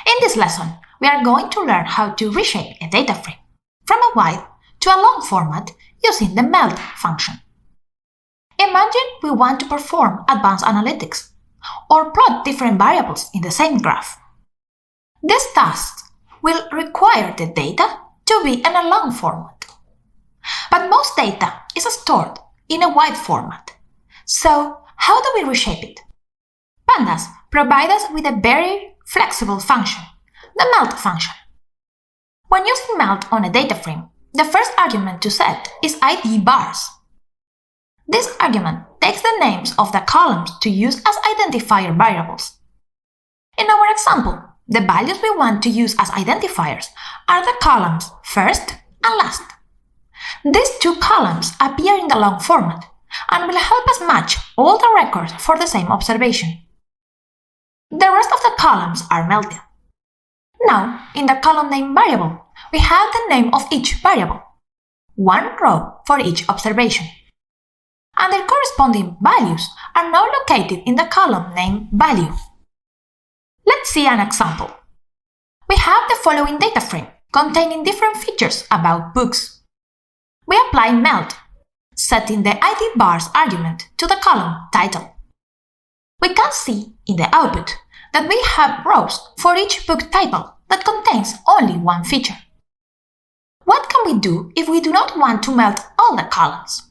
In this lesson, we are going to learn how to reshape a data frame from a wide to a long format using the melt function. Imagine we want to perform advanced analytics or plot different variables in the same graph. This task will require the data to be in a long format. But most data is stored in a wide format. So, how do we reshape it? Pandas provide us with a very flexible function, the melt function. When using melt on a data frame, the first argument to set is ID bars. This argument takes the names of the columns to use as identifier variables. In our example, the values we want to use as identifiers are the columns first and last. These two columns appear in the long format and will help us match all the records for the same observation. The rest of the columns are melted. Now, in the column name variable, we have the name of each variable, one row for each observation. And their corresponding values are now located in the column name value. Let's see an example. We have the following data frame containing different features about books. We apply melt, setting the ID bars argument to the column title. We can see in the output that we have rows for each book title that contains only one feature. What can we do if we do not want to melt all the columns?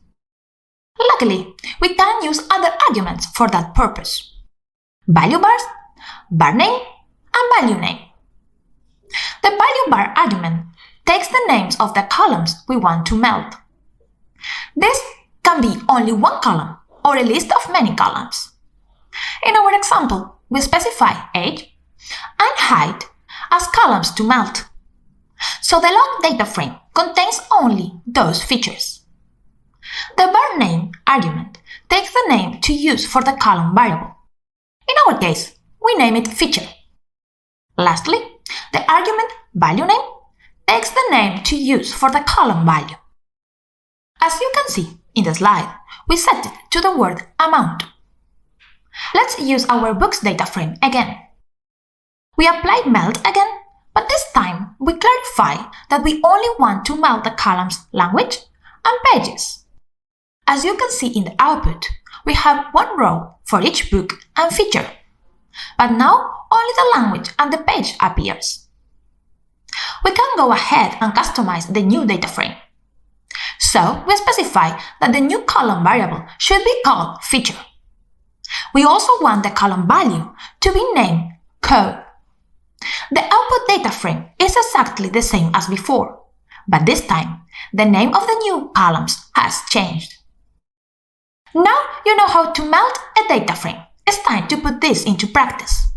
Luckily, we can use other arguments for that purpose. Value bars, bar name, and value name. The value bar argument takes the names of the columns we want to melt. This can be only one column or a list of many columns. In our example, we specify age and height as columns to melt. So the long data frame contains only those features. The bar name argument takes the name to use for the column variable. In our case, we name it feature. Lastly, the argument value name takes the name to use for the column value. As you can see in the slide, we set it to the word amount. Let's use our books data frame again. We apply melt again, but this time we clarify that we only want to melt the columns language and pages. As you can see in the output, we have one row for each book and feature. But now only the language and the page appears. We can go ahead and customize the new data frame. So we specify that the new column variable should be called feature. We also want the column value to be named code. The output data frame is exactly the same as before, but this time the name of the new columns has changed. Now you know how to melt a data frame. It's time to put this into practice.